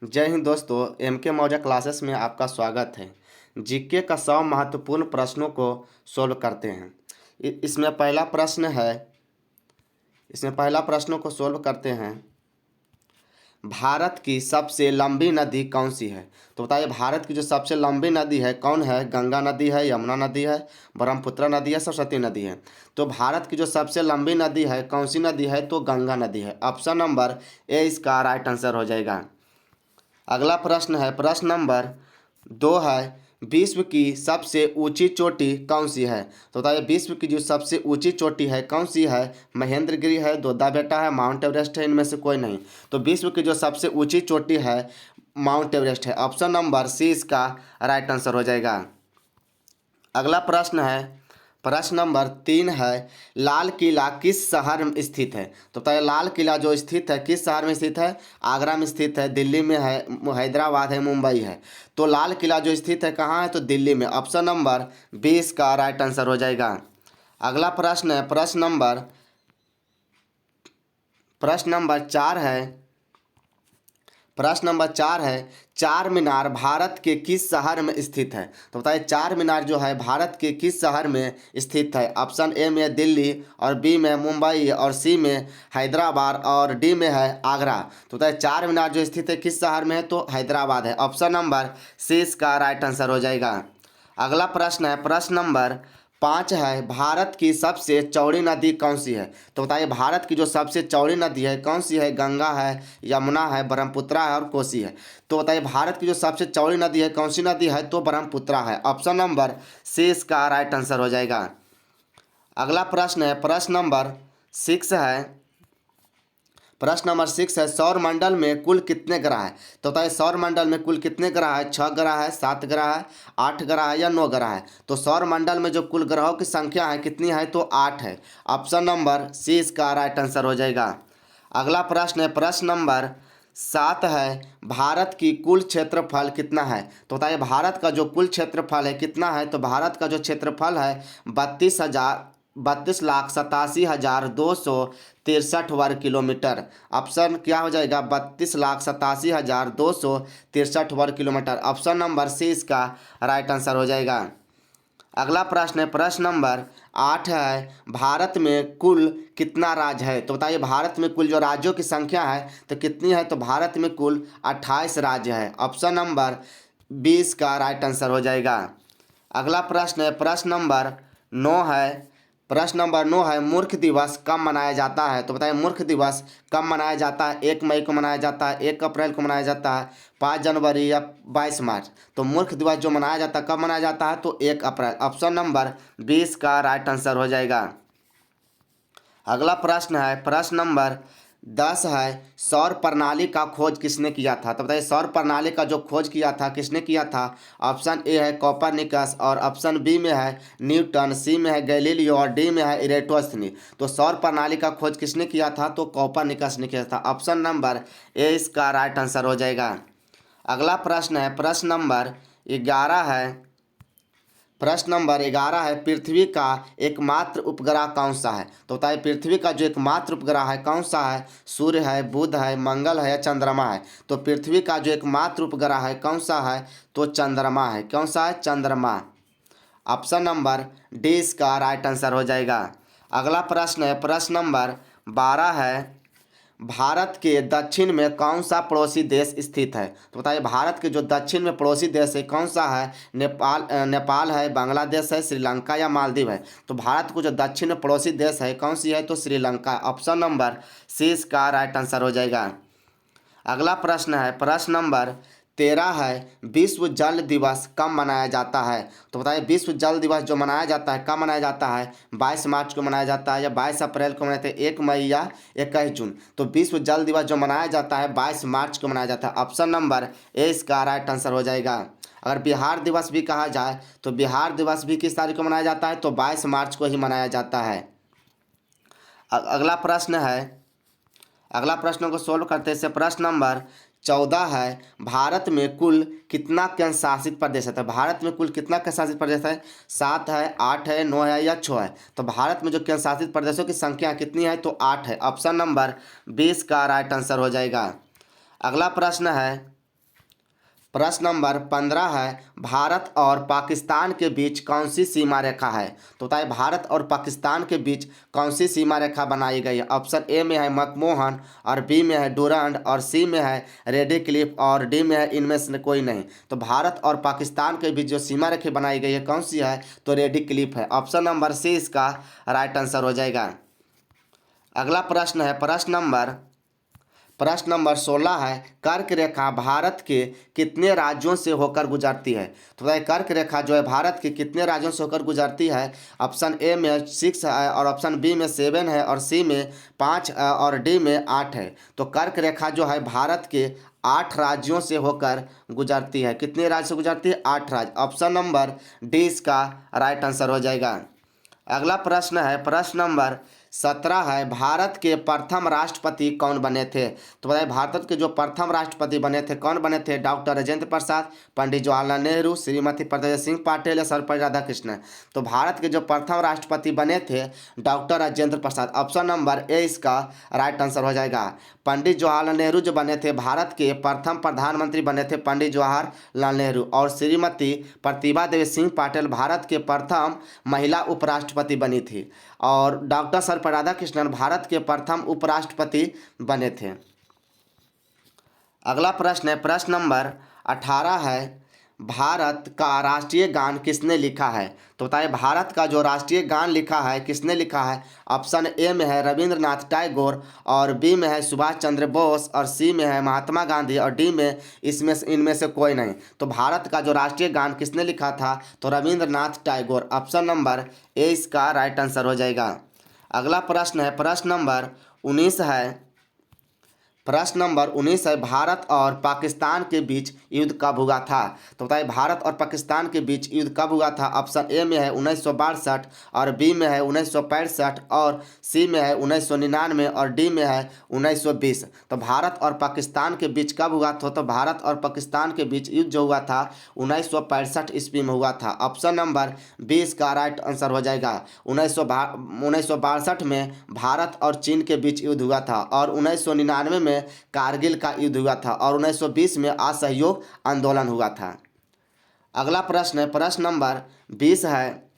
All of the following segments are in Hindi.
जय हिंद दोस्तों। एम के मौजा क्लासेस में आपका स्वागत है। जीके का 100 महत्वपूर्ण प्रश्नों को सोल्व करते हैं। इसमें पहला प्रश्न है। इसमें पहला प्रश्नों को सोल्व करते हैं। भारत की सबसे लंबी नदी कौन सी है? तो बताइए, भारत की जो सबसे लंबी नदी है कौन है? गंगा नदी है, यमुना नदी है, ब्रह्मपुत्र नदी है, सरस्वती नदी है। तो भारत की जो सबसे लंबी नदी है कौन सी नदी है? तो गंगा नदी है। ऑप्शन नंबर ए इसका राइट आंसर हो जाएगा। अगला प्रश्न है, प्रश्न नंबर 2 है। विश्व की सबसे ऊंची चोटी कौन सी है? तो बताइए, विश्व की जो सबसे ऊंची चोटी है कौन सी है? महेंद्रगिरी है, दोदा बेटा है, माउंट एवरेस्ट है, इनमें से कोई नहीं। तो विश्व की जो सबसे ऊंची चोटी है माउंट एवरेस्ट है। ऑप्शन नंबर सी इसका राइट आंसर हो जाएगा। अगला प्रश्न है, प्रश्न नंबर 3 है। लाल किला किस शहर में स्थित है? तो बताइए, लाल किला जो स्थित है किस शहर में स्थित है? आगरा में स्थित है, दिल्ली में है, हैदराबाद है, मुंबई है। तो लाल किला जो स्थित है कहाँ है? तो दिल्ली में। ऑप्शन नंबर 20 का राइट आंसर हो जाएगा। अगला प्रश्न है, प्रश्न नंबर 4 है। प्रश्न नंबर 4 है। चार मीनार भारत के किस शहर में स्थित है? तो बताइए, चार मीनार जो है भारत के किस शहर में स्थित है? ऑप्शन ए में दिल्ली, और बी में मुंबई, और सी में हैदराबाद, और डी में है आगरा। तो बताइए, चार मीनार जो स्थित है किस शहर में है? तो हैदराबाद है। ऑप्शन नंबर सी इसका राइट आंसर हो जाएगा। अगला प्रश्न है, प्रश्न नंबर 5 है। भारत की सबसे चौड़ी नदी कौन सी है? तो बताइए, भारत की जो सबसे चौड़ी नदी है कौन सी है? गंगा है, यमुना है, ब्रह्मपुत्र है, और कोसी है। तो बताइए, भारत की जो सबसे चौड़ी नदी है कौन सी नदी है? तो ब्रह्मपुत्र है। ऑप्शन नंबर सी इसका राइट आंसर हो जाएगा। अगला प्रश्न है, प्रश्न नंबर 6 है। प्रश्न नंबर 6 है। सौर मंडल में कुल कितने ग्रह है? तो बताइए, सौर मंडल में कुल कितने ग्रह है? 6 ग्रह है, 7 ग्रह है, 8 ग्रह है, या 9 ग्रह है? तो सौर मंडल में जो कुल ग्रहों की संख्या है कितनी है? तो 8 है। ऑप्शन नंबर सी इसका राइट आंसर हो जाएगा। अगला प्रश्न है, प्रश्न नंबर 7 है। भारत की कुल क्षेत्रफल कितना है? तो बताइए, भारत का जो कुल क्षेत्रफल है कितना है? तो भारत का जो क्षेत्रफल है 32,87,263 वर्ग किलोमीटर। ऑप्शन क्या हो जाएगा? 32,87,263 वर्ग किलोमीटर। ऑप्शन नंबर सी इसका राइट आंसर हो जाएगा। अगला प्रश्न है, प्रश्न नंबर 8 है। भारत में कुल कितना राज्य है? तो बताइए, भारत में कुल जो राज्यों की संख्या है तो कितनी है? तो भारत में कुल 28 राज्य है। ऑप्शन नंबर 20 का राइट आंसर हो जाएगा। अगला प्रश्न है, प्रश्न नंबर 9 है। प्रश्न नंबर 9 है। मूर्ख दिवस कब मनाया जाता है? तो बताइए, मूर्ख दिवस कब मनाया जाता है? 1 मई को मनाया जाता है, 1 अप्रैल को मनाया जाता है, 5 जनवरी, या 22 मार्च? तो मूर्ख दिवस जो मनाया जाता है कब मनाया जाता है? तो 1 अप्रैल। ऑप्शन नंबर 20 का राइट आंसर हो जाएगा। अगला प्रश्न है, प्रश्न नंबर 10 है। सौर प्रणाली का खोज किसने किया था? तो बताइए, सौर प्रणाली का जो खोज किया था किसने किया था? ऑप्शन ए है कोपरनिकस, और ऑप्शन बी में है न्यूटन, सी में है गैलीलियो, और डी में है इरेटोस्थनी। तो सौर प्रणाली का खोज किसने किया था? तो कोपरनिकस ने किया था। ऑप्शन नंबर ए इसका राइट आंसर हो जाएगा। अगला प्रश्न है, प्रश्न नंबर 11 है। प्रश्न नंबर 11 है। पृथ्वी का एकमात्र उपग्रह कौन सा है? तो बताइए, पृथ्वी का जो एकमात्र उपग्रह है कौन सा है? सूर्य है, बुध है, मंगल है, या चंद्रमा है? तो पृथ्वी का जो एकमात्र उपग्रह है कौन सा है? तो चंद्रमा है। कौन सा है? चंद्रमा। ऑप्शन नंबर डी इसका राइट आंसर हो जाएगा। अगला प्रश्न है, प्रश्न नंबर 12 है। भारत के दक्षिण में कौन सा पड़ोसी देश स्थित है? तो बताइए, भारत के जो दक्षिण में पड़ोसी देश है कौन सा है? नेपाल है, बांग्लादेश है, श्रीलंका, या मालदीव है? तो भारत को जो दक्षिण में पड़ोसी देश है कौन सी है? तो श्रीलंका। ऑप्शन नंबर सी इसका राइट आंसर हो जाएगा। अगला प्रश्न है, प्रश्न नंबर 13 है। विश्व जल दिवस कब मनाया जाता है? तो बताइए, विश्व जल दिवस जो मनाया जाता है कब मनाया जाता है? 22 मार्च को मनाया जाता है, या 22 अप्रैल को मनाते हैं, 1 मई, या 21 जून? तो विश्व जल दिवस जो मनाया जाता है 22 मार्च को मनाया जाता है। ऑप्शन नंबर ए इसका राइट आंसर हो जाएगा। अगर बिहार दिवस भी कहा जाए तो बिहार दिवस भी किस तारीख को मनाया जाता है? तो 22 मार्च को ही मनाया जाता है। अगला प्रश्न है, अगला प्रश्न को सोल्व करते हैं। प्रश्न नंबर 14 है। भारत में कुल कितना केंद्र शासित प्रदेश है? तो भारत में कुल कितना केंद्र शासित प्रदेश है? 7 है, 8 है, 9 है, या 6 है? तो भारत में जो केंद्र शासित प्रदेशों की संख्या कितनी है? तो 8 है। ऑप्शन नंबर 20 का राइट आंसर हो जाएगा। अगला प्रश्न है, प्रश्न नंबर 15 है भारत और पाकिस्तान के बीच कौन सी सीमा रेखा है। तो बताइए भारत और पाकिस्तान के बीच कौन सी सीमा रेखा बनाई गई है। ऑप्शन ए में है मैकमोहन और बी में है डुरंड और सी में है रेडी क्लिफ और डी में है इनमें से कोई नहीं। तो भारत और पाकिस्तान के बीच जो सीमा रेखा बनाई गई है कौन सी है, तो रेडी क्लिफ है। ऑप्शन नंबर सी इसका राइट आंसर हो जाएगा। अगला प्रश्न है प्रश्न नंबर 16 है कर्क रेखा भारत के कितने राज्यों से होकर गुजरती है। तो बताइए कर्क रेखा जो है भारत के कितने राज्यों से होकर गुजरती है। ऑप्शन ए में 6 है और ऑप्शन बी में 7 है और सी में 5 और डी में 8 है। तो कर्क रेखा जो है भारत के 8 राज्यों से होकर गुजरती है। कितने राज्य से गुजरती है, 8 राज्य। ऑप्शन नंबर डी इसका राइट आंसर हो जाएगा। अगला प्रश्न है प्रश्न नंबर 17 है भारत के प्रथम राष्ट्रपति कौन बने थे। तो बताइए भारत के जो प्रथम राष्ट्रपति बने थे कौन बने थे। डॉक्टर राजेंद्र प्रसाद, पंडित जवाहरलाल नेहरू, श्रीमती प्रतिभा सिंह पाटिल या सर्वपल्ली राधाकृष्णन। तो भारत के जो प्रथम राष्ट्रपति बने थे doctor Rajendra Prasad. Option number A इसका राइट आंसर हो जाएगा। पंडित जवाहरलाल नेहरू जो बने थे भारत के प्रथम प्रधानमंत्री बने थे पंडित जवाहरलाल नेहरू और श्रीमती प्रतिभा देवी सिंह पाटिल भारत के प्रथम महिला उपराष्ट्रपति बनी थी और डॉक्टर सर्वपल्ली राधाकृष्णन भारत के प्रथम उपराष्ट्रपति बने थे। अगला प्रश्न है प्रश्न नंबर 18 है भारत का राष्ट्रीय गान किसने लिखा है। तो बताइए भारत का जो राष्ट्रीय गान लिखा है किसने लिखा है। ऑप्शन ए में है रविंद्रनाथ टैगोर और बी में है सुभाष चंद्र बोस और सी में है महात्मा गांधी और डी में इनमें से कोई नहीं। तो भारत का जो राष्ट्रीय गान किसने लिखा था, तो Rabindranath Tagore. Option number A इसका राइट आंसर हो जाएगा। अगला प्रश्न है प्रश्न नंबर 19 है भारत और पाकिस्तान के बीच युद्ध कब हुआ था। तो बताइए भारत और पाकिस्तान के बीच युद्ध कब हुआ था। ऑप्शन ए में है 1962 और बी में है 1965 और सी में है 1999 और डी में है 1920। तो भारत और पाकिस्तान के बीच कब हुआ था, तो भारत और पाकिस्तान के बीच युद्ध जो हुआ था 1965 ईस्वी में हुआ था। ऑप्शन नंबर बी इसका राइट आंसर हो जाएगा। 1962 में भारत और चीन के बीच युद्ध हुआ था और 1999 में कारगिल का युद्ध हुआ था और 1920 में असहयोग आंदोलन हुआ था। अगला प्रश्न है प्रश्न नंबर 20 है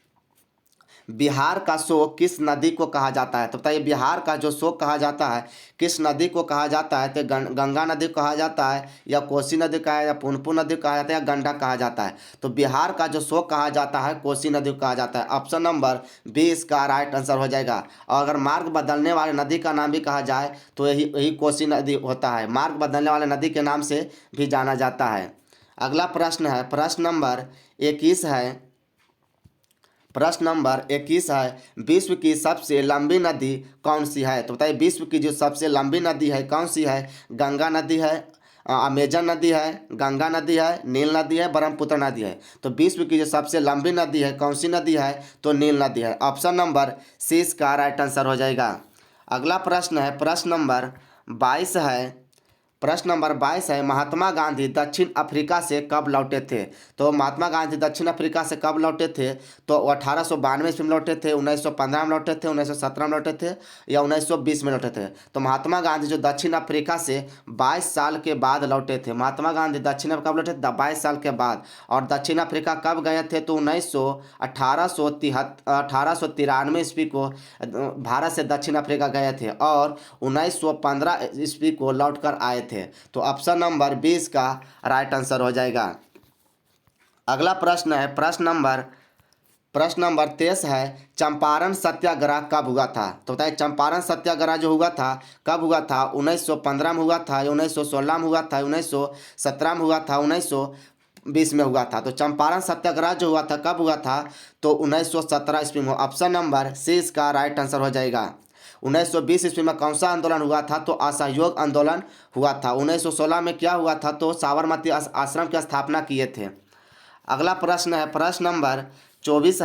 बिहार का शोक किस नदी को कहा जाता है। तो बताइए बिहार का जो शोक कहा जाता है किस नदी को कहा जाता है। तो गंगा नदी को कहा जाता है या कोसी नदी कहा है या पुनपुन नदी को कहा जाता है या गंडक कहा जाता है। तो बिहार का जो शोक कहा जाता है कोसी नदी को कहा जाता है। ऑप्शन नंबर बी इसका राइट आंसर हो जाएगा। और अगर मार्ग बदलने वाले नदी का नाम भी कहा जाए तो यही कोसी नदी होता है। मार्ग बदलने वाले नदी के नाम से भी जाना जाता है। अगला प्रश्न है प्रश्न नंबर 21 है विश्व की सबसे लंबी नदी कौन सी है। तो बताइए विश्व की जो सबसे लंबी नदी है कौन सी है। गंगा नदी है, अमेजन नदी है, गंगा नदी है, नील नदी है, ब्रह्मपुत्र नदी है। तो विश्व की जो सबसे लंबी नदी है कौन सी नदी है, तो नील नदी है। ऑप्शन नंबर सी इसका राइट आंसर हो जाएगा। अगला प्रश्न है प्रश्न नंबर 22 है महात्मा गांधी दक्षिण अफ्रीका से कब लौटे थे। तो महात्मा गांधी दक्षिण अफ्रीका से कब लौटे थे, तो 1892 ईस्वी में लौटे थे, 1915 में लौटे थे, 1917 में लौटे थे या 1920 में लौटे थे। तो महात्मा गांधी जो दक्षिण अफ्रीका से 22 साल के बाद लौटे थे। महात्मा गांधी दक्षिण अफ्रीका कब लौटे थे, 22 साल के बाद। और दक्षिण अफ्रीका कब गए थे, तो 1893 ईस्वी को भारत से दक्षिण अफ्रीका गए थे और 1915 ईस्वी को लौटकर आए थे। तो ऑप्शन नंबर 20 का राइट आंसर हो जाएगा। अगला प्रश्न है प्रश्न नंबर 23 है चंपारण सत्याग्रह कब हुआ था। तो बताइए चंपारण सत्याग्रह जो हुआ था कब हुआ था, 1915 में हुआ था, 1916 में हुआ था, 1917 में हुआ था, 1920 में हुआ था। तो चंपारण सत्याग्रह जो हुआ था कब हुआ था, तो 1917 ईस्वी में। ऑप्शन नंबर सी इसका राइट आंसर हो जाएगा। 1920 ईस्वी में कौन सा आंदोलन हुआ था, तो असहयोग आंदोलन हुआ था। 1916 में क्या हुआ था, तो साबरमती आश्रम की स्थापना किए थे। अगला प्रश्न है प्रश्न नंबर 24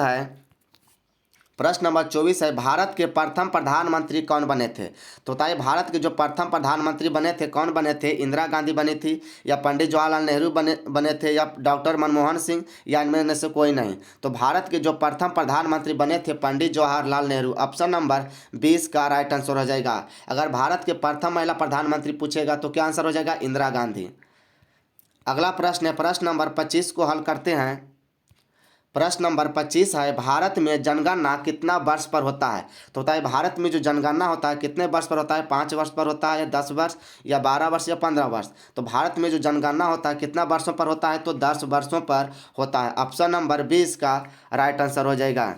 है भारत के प्रथम प्रधानमंत्री कौन बने थे। तो बताइए भारत के जो प्रथम प्रधानमंत्री बने थे कौन बने थे। इंदिरा गांधी बनी थी या पंडित जवाहरलाल नेहरू बने थे या डॉक्टर मनमोहन सिंह या इनमें से कोई नहीं। तो भारत के जो प्रथम प्रधानमंत्री बने थे पंडित जवाहरलाल नेहरू। ऑप्शन नंबर 20 का राइट आंसर हो जाएगा। अगर भारत के प्रथम महिला प्रधानमंत्री पूछेगा तो क्या आंसर हो जाएगा, इंदिरा गांधी। अगला प्रश्न है प्रश्न नंबर 25 को हल करते हैं। प्रश्न नंबर 25 है भारत में जनगणना कितना वर्ष पर होता है। तो होता है भारत में जो जनगणना होता है कितने वर्ष पर होता है, 5 वर्ष पर होता है या 10 वर्ष या 12 वर्ष या 15 वर्ष। तो भारत में जो जनगणना होता है कितना वर्षों पर होता है, तो 10 वर्षों पर होता है। ऑप्शन नंबर 20 का राइट आंसर हो जाएगा।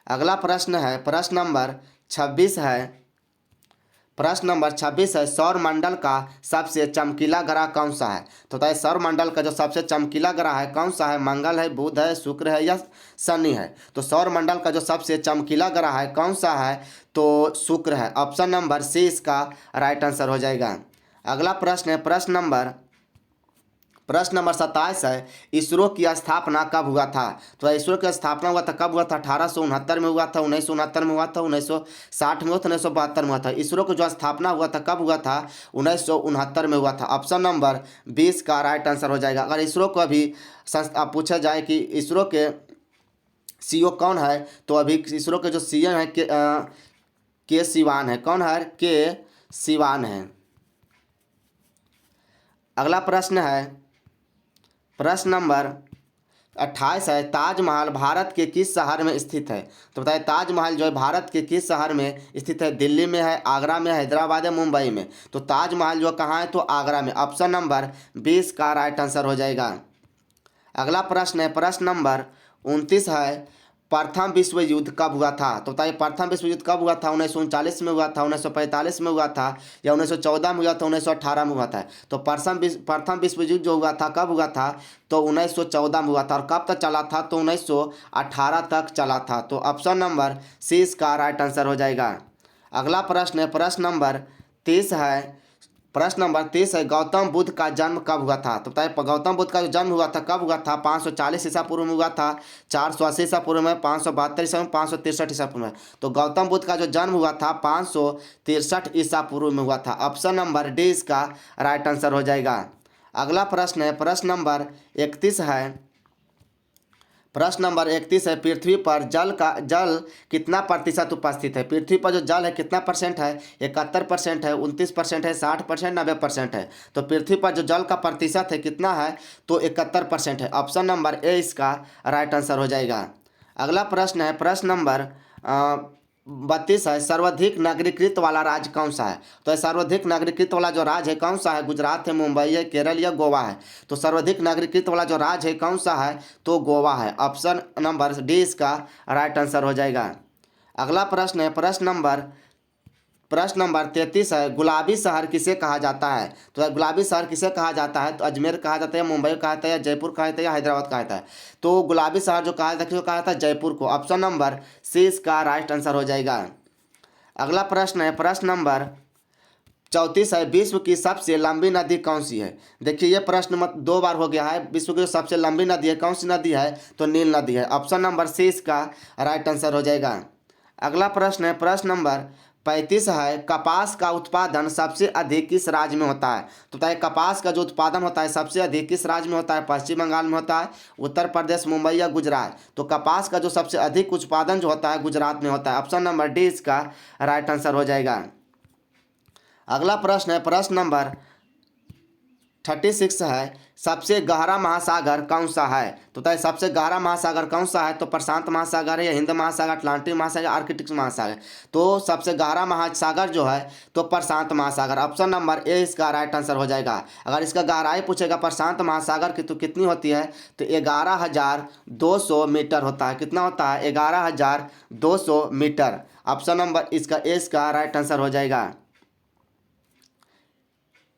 अगला प्रश्न है प्रश्न नंबर 26 है। प्रश्न नंबर 26 है सौर मंडल का सबसे चमकीला ग्रह कौन सा है। तो बताइए सौर मंडल का जो सबसे चमकीला ग्रह है कौन सा है, मंगल है, बुध है, शुक्र है या शनि है। तो सौर मंडल का जो सबसे चमकीला ग्रह है कौन सा है, तो शुक्र है। ऑप्शन नंबर सी इसका राइट आंसर हो जाएगा। अगला प्रश्न है प्रश्न नंबर 27 है इसरो की स्थापना कब हुआ था। तो इसरो की स्थापना हुआ था कब हुआ था, 1869 में हुआ था, 1969 में हुआ था, 1960 में हुआ था, 1972 में हुआ था। इसरो की जो स्थापना हुआ था कब हुआ था, 1969 में हुआ था। ऑप्शन नंबर 20 का राइट आंसर हो जाएगा। अगर इसरो को अभी पूछा जाए कि इसरो के सीईओ कौन है, तो अभी इसरो के जो सीएम है के सिवान है। कौन है, के सिवान है। अगला प्रश्न है प्रश्न नंबर 28 है ताजमहल भारत के किस शहर में स्थित है। तो बताइए ताजमहल जो है भारत के किस शहर में स्थित है, दिल्ली में है, आगरा में, हैदराबाद या मुंबई में। तो ताजमहल जो कहाँ है, तो आगरा में। ऑप्शन नंबर 20 का राइट आंसर हो जाएगा। अगला प्रश्न है प्रश्न नंबर 29 है प्रथम विश्व युद्ध कब हुआ था। तो बताइए प्रथम विश्व युद्ध कब हुआ था, 1939 में हुआ था, 1945 में हुआ था या 1914 में हुआ था, 1918 में हुआ था। तो प्रथम विश्व युद्ध जो हुआ था कब हुआ था, तो 1914 में हुआ था। और कब तक चला था, तो 1918 तक चला था। तो ऑप्शन नंबर सी इसका राइट आंसर हो जाएगा। अगला प्रश्न है प्रश्न नंबर 30 है। प्रश्न नंबर 30 है गौतम बुद्ध का जन्म कब हुआ था। तो बताइए गौतम बुद्ध का जो जन्म हुआ था कब हुआ था, 540 ईसा पूर्व में हुआ था, 480 ईसा पूर्व में, 572 ईसा में, 563 ईसा पूर्व में। तो गौतम बुद्ध का जो जन्म हुआ था 563 ईसा पूर्व में हुआ था। ऑप्शन नंबर डी इसका राइट आंसर हो जाएगा। अगला प्रश्न है प्रश्न नंबर 31 है। प्रश्न नंबर 31 है पृथ्वी पर जल कितना प्रतिशत उपस्थित है। पृथ्वी पर जो जल है कितना परसेंट है, 71% है, 29% है, 60%, 90% है। तो पृथ्वी पर जो जल का प्रतिशत है कितना है, तो 71% है। ऑप्शन नंबर ए इसका राइट आंसर हो जाएगा। अगला प्रश्न है प्रश्न नंबर 32 है सर्वाधिक नागरिकृत वाला राज्य कौन सा है। तो सर्वाधिक नागरिकृत वाला जो राज्य है कौन सा है, गुजरात है, मुंबई है, केरल या गोवा है। तो सर्वाधिक नागरिकृत वाला जो राज्य है कौन सा है, तो गोवा है। ऑप्शन नंबर डी इसका राइट आंसर हो जाएगा। अगला प्रश्न है प्रश्न नंबर 33 है गुलाबी शहर किसे कहा जाता है। तो गुलाबी शहर किसे कहा जाता है, तो अजमेर कहा जाता है, मुंबई कहा जाता है, या जयपुर कहा जाता है, या हैदराबाद कहा जाता है। तो गुलाबी शहर जो कहा जाता है जयपुर को। ऑप्शन नंबर सी इसका राइट आंसर हो जाएगा। अगला प्रश्न है प्रश्न नंबर 34 है विश्व की सबसे लंबी नदी कौन सी है। देखिए ये प्रश्न 2 बार हो गया है। विश्व की जो सबसे लंबी नदी है कौन सी नदी है, तो नील नदी है। ऑप्शन नंबर सी इसका राइट आंसर हो जाएगा। अगला प्रश्न है प्रश्न नंबर 35 है कपास का उत्पादन सबसे अधिक किस राज्य में होता है। तो बताइए कपास का जो उत्पादन होता है सबसे अधिक किस राज्य में होता है, पश्चिम बंगाल में होता है, उत्तर प्रदेश, मुंबई या गुजरात। तो कपास का जो सबसे अधिक उत्पादन जो होता है गुजरात में होता है। ऑप्शन नंबर डी इसका राइट आंसर हो जाएगा। अगला प्रश्न है प्रश्न नंबर 36 है सबसे गहरा महासागर कौन सा है। तो बताइए सबसे गहरा महासागर कौन सा है, तो प्रशांत महासागर है, या हिंद महासागर, अटलांटिक महासागर, आर्कटिक महासागर। तो सबसे गहरा महासागर जो है तो प्रशांत महासागर। ऑप्शन नंबर ए इसका राइट आंसर हो जाएगा। अगर इसका गहराई पूछेगा प्रशांत महासागर की तो कितनी होती है, तो 11,200 मीटर होता है। कितना होता है, 11,200 मीटर। ऑप्शन नंबर इसका ए इसका राइट आंसर हो जाएगा।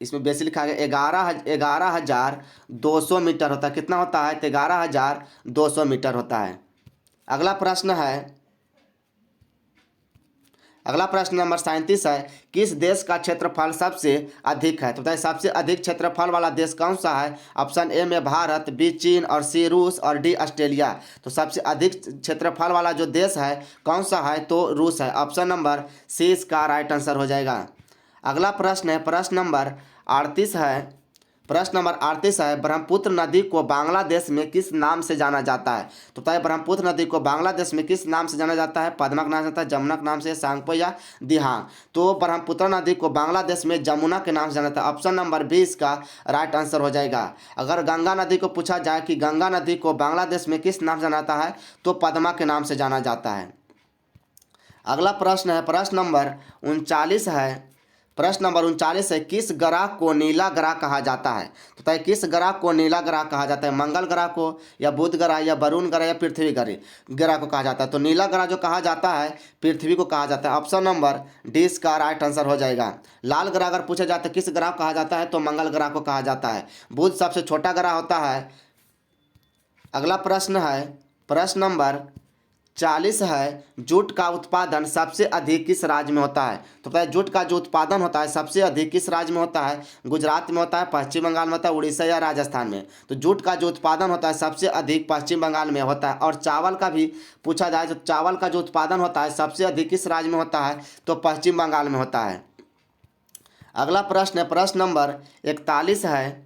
इसमें बेसिक लिखा गया 11,200 मीटर होता है। कितना होता है, तो 11,200 मीटर होता है। अगला प्रश्न नंबर 37 है किस देश का क्षेत्रफल सबसे अधिक है। तो बताइए सबसे अधिक क्षेत्रफल वाला देश कौन सा है। ऑप्शन ए में भारत, बी चीन और सी रूस और डी ऑस्ट्रेलिया। तो सबसे अधिक क्षेत्रफल वाला जो देश है कौन सा है, तो रूस है। ऑप्शन नंबर सी इसका राइट आंसर हो जाएगा। अगला प्रश्न है प्रश्न नंबर 38 है प्रश्न नंबर 38 है, ब्रह्मपुत्र नदी को बांग्लादेश में किस नाम से जाना जाता है? तो बताइए ब्रह्मपुत्र नदी को बांग्लादेश में किस नाम से जाना जाता है? पद्मा के नाम से जाता है, जमुना के नाम से, सांगपो या दिहांग? तो ब्रह्मपुत्र नदी को बांग्लादेश में जमुना के नाम से जाना जाता है। ऑप्शन नंबर 20 का राइट आंसर हो जाएगा। अगर गंगा नदी को पूछा जाए कि गंगा नदी को बांग्लादेश में किस नाम से जाना जाता है, तो पद्मा के नाम से जाना जाता है। अगला प्रश्न है, प्रश्न नंबर 39 है। प्रश्न नंबर 39 है, किस ग्रह को नीला ग्रह कहा जाता है? तो बताइए किस ग्रह को नीला ग्रह कहा जाता है? मंगल ग्रह को, या बुध ग्रह, या वरुण ग्रह, या पृथ्वी ग्रह को कहा जाता है? तो नीला ग्रह जो कहा जाता है पृथ्वी को कहा जाता है। ऑप्शन नंबर डी इसका राइट आंसर हो जाएगा। लाल ग्रह अगर पूछा जाता है किस ग्रह को कहा जाता है, तो मंगल ग्रह को कहा जाता है। बुध सबसे छोटा ग्रह होता है। अगला प्रश्न है, प्रश्न नंबर 40 है, जूट का उत्पादन सबसे अधिक किस राज्य में होता है? तो बताइए जूट का जो उत्पादन होता है सबसे अधिक किस राज्य में होता है? गुजरात में होता है, पश्चिम बंगाल में होता है, उड़ीसा या राजस्थान में? तो जूट का जो उत्पादन होता है सबसे अधिक पश्चिम बंगाल में होता है। और चावल का भी पूछा जाए तो चावल का जो उत्पादन होता है सबसे अधिक किस राज्य में होता है? तो पश्चिम बंगाल में होता है। अगला प्रश्न है, प्रश्न नंबर 41 है।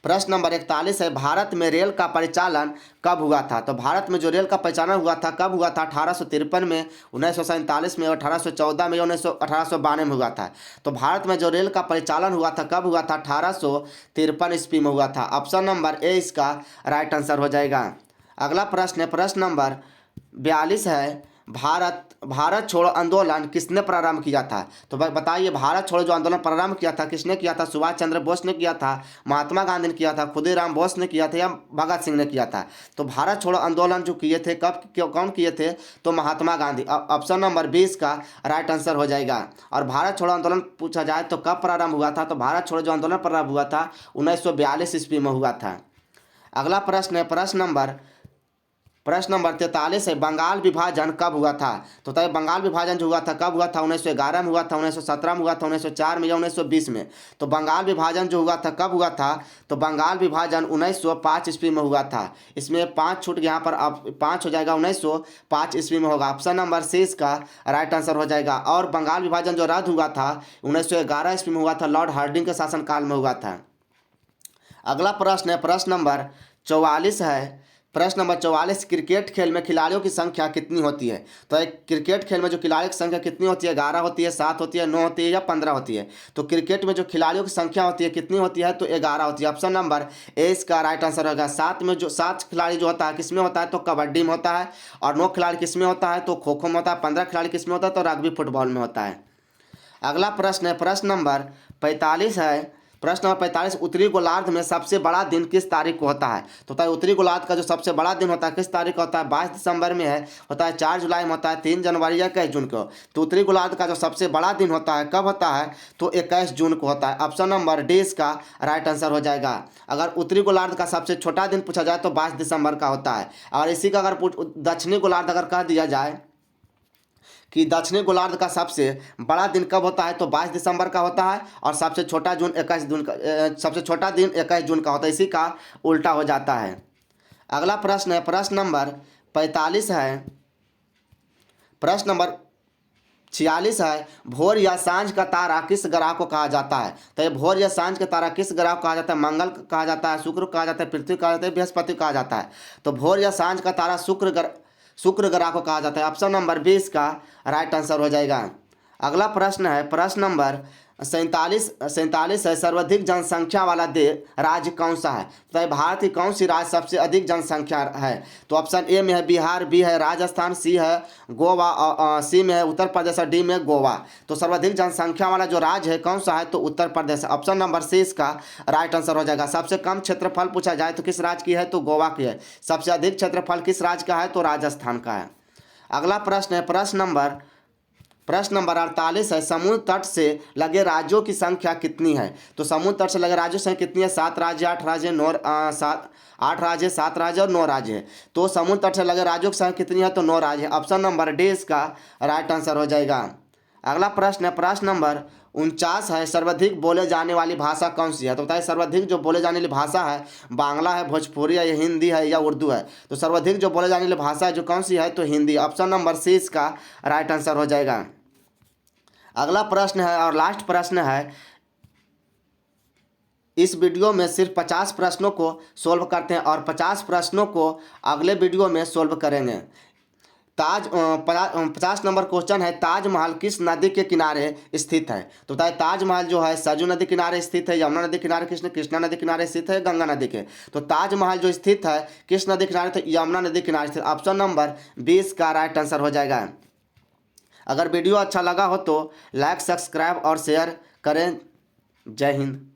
प्रश्न नंबर 41 है, भारत में रेल का परिचालन कब हुआ था? तो भारत में जो रेल का परिचालन हुआ था कब हुआ था? 1853 में, 1947 में, 1814 में, 1892 में हुआ था। तो भारत में जो रेल का परिचालन हुआ था कब हुआ था? 1853 ईस्वी में हुआ था। ऑप्शन नंबर ए इसका राइट आंसर हो जाएगा। अगला प्रश्न है, प्रश्न नंबर 42 है, भारत छोड़ो आंदोलन किसने प्रारंभ किया था? तो भाई बताइए भारत छोड़ो जो आंदोलन प्रारंभ किया था किसने किया था? सुभाष चंद्र बोस ने किया था, महात्मा गांधी ने किया था, खुदीराम बोस ने किया था, या भगत सिंह ने किया था? तो भारत छोड़ो आंदोलन जो किए थे कौन किए थे? तो महात्मा गांधी। ऑप्शन नंबर 20 का राइट आंसर हो जाएगा। और भारत छोड़ो आंदोलन पूछा जाए तो कब प्रारंभ हुआ था? तो भारत छोड़ो जो आंदोलन प्रारंभ हुआ था 1942 ईस्वी में हुआ था। अगला प्रश्न है, प्रश्न नंबर 43 है, बंगाल विभाजन कब हुआ था? तो बताइए बंगाल विभाजन जो हुआ था कब हुआ था? 1911 में हुआ था, 1917 में हुआ था, 1904 में, या 1920 में? तो बंगाल विभाजन जो हुआ था कब हुआ था? तो बंगाल विभाजन 1905 ईस्वी में हुआ था। इसमें 5 छूट यहाँ पर, अब 5 हो जाएगा, 1905 ईस्वी में होगा। ऑप्शन नंबर सी इसका राइट आंसर हो जाएगा। और बंगाल विभाजन जो रद्द हुआ था 1911 ईस्वी में हुआ था, लॉर्ड हार्डिंग के शासनकाल में हुआ था। अगला प्रश्न है, प्रश्न नंबर 44 है। प्रश्न नंबर 44, क्रिकेट खेल में खिलाड़ियों की संख्या कितनी होती है? तो एक क्रिकेट खेल में जो खिलाड़ियों की संख्या कितनी होती है? 11 होती है, 7 होती है, 9 होती है, या 15 होती है? तो क्रिकेट में जो खिलाड़ियों की संख्या होती है कितनी होती है? तो 11 होती है। ऑप्शन नंबर ए इसका राइट आंसर होगा। 7 खिलाड़ी जो होता है किसमें होता है? तो कबड्डी में होता है। और 9 खिलाड़ी किसमें होता है? तो खो खो में होता है। 15 खिलाड़ी किसमें होता है? तो रग्बी फुटबॉल में होता है। अगला प्रश्न है, प्रश्न नंबर 45 है। प्रश्न नंबर 45, उत्तरी गोलार्ध में सबसे बड़ा दिन किस तारीख को होता है? तो बताइए उत्तरी गोलार्ध का जो सबसे बड़ा दिन होता है किस तारीख को होता है? 22 दिसंबर में है, होता है 4 जुलाई में होता है, 3 जनवरी या 21 जून को? तो उत्तरी गोलार्ध का जो सबसे बड़ा दिन होता है कब होता है? तो 21 जून को होता है। ऑप्शन नंबर डी इसका राइट आंसर हो जाएगा। अगर उत्तरी गोलार्ध का सबसे छोटा दिन पूछा जाए तो 22 दिसंबर का होता है। और इसी का अगर दक्षिणी गोलार्ध अगर कह दिया जाए कि दक्षिणी गोलार्ध का सबसे बड़ा दिन कब होता है? तो 22 दिसंबर का होता है। और सबसे छोटा जून 21 जून का, सबसे छोटा दिन 21 जून का होता है। इसी का उल्टा हो जाता है। अगला प्रश्न है, प्रश्न नंबर 45 है। प्रश्न नंबर 46 है, भोर या सांझ का तारा किस ग्रह को कहा जाता है? तो ये भोर या सांझ का तारा किस ग्रह को कहा जाता है? मंगल को कहा जाता है, शुक्र को कहा जाता है, पृथ्वी को कहा जाता है, बृहस्पति को कहा जाता है? तो भोर या सांझ का तारा शुक्र ग्रह को कहा जाता है। ऑप्शन नंबर 20 का राइट आंसर हो जाएगा। अगला प्रश्न है, प्रश्न नंबर 47 है, सर्वाधिक जनसंख्या वाला राज्य कौन सा है? तो भारत की कौन सी राज्य सबसे अधिक जनसंख्या है? तो ऑप्शन ए में है बिहार, बी है राजस्थान, सी है गोवा, सी में है उत्तर प्रदेश, और डी में गोवा। तो सर्वाधिक जनसंख्या वाला जो राज्य है कौन सा है? तो Uttar Pradesh. Option number C इसका राइट आंसर हो जाएगा। सबसे कम क्षेत्रफल पूछा जाए तो किस राज्य की है? तो गोवा की है। सबसे अधिक क्षेत्रफल किस राज्य का है? तो राजस्थान का है। अगला प्रश्न है, प्रश्न नंबर 48 है, समुद्र तट से लगे राज्यों की संख्या कितनी है? तो समुद्र तट से लगे राज्यों की संख्या कितनी है? 7 राज्य, 8 राज्य, 8 राज्य, 7 राज्य और 9 राज्य है। तो समुद्र तट से लगे राज्यों की संख्या कितनी है? तो 9 राज्य है। ऑप्शन नंबर डी इसका राइट आंसर हो जाएगा। अगला प्रश्न है, प्रश्न नंबर 49 है, सर्वाधिक बोले जाने वाली भाषा कौन सी है? तो बताइए सर्वाधिक जो बोले जाने वाली भाषा है बांग्ला है, भोजपुरी है, या हिंदी है, या उर्दू है? तो सर्वाधिक जो बोले जाने वाली भाषा है जो कौन सी है? तो हिंदी। ऑप्शन नंबर सी इसका राइट आंसर हो जाएगा। अगला प्रश्न है और लास्ट प्रश्न है, इस वीडियो में सिर्फ 50 प्रश्नों को सोल्व करते हैं और 50 प्रश्नों को अगले वीडियो में सोल्व करेंगे। 50 नंबर क्वेश्चन है, ताजमहल किस नदी के किनारे स्थित है? तो बताइए ताजमहल जो है सरजू नदी किनारे स्थित है, यमुना नदी किनारे, कृष्णा नदी किनारे स्थित है, गंगा नदी के। तो ताजमहल जो स्थित है किस नदी किनारे? तो यमुना नदी किनारे स्थित। ऑप्शन नंबर 20 का राइट आंसर हो जाएगा। अगर वीडियो अच्छा लगा हो तो लाइक, सब्सक्राइब और शेयर करें। जय हिंद।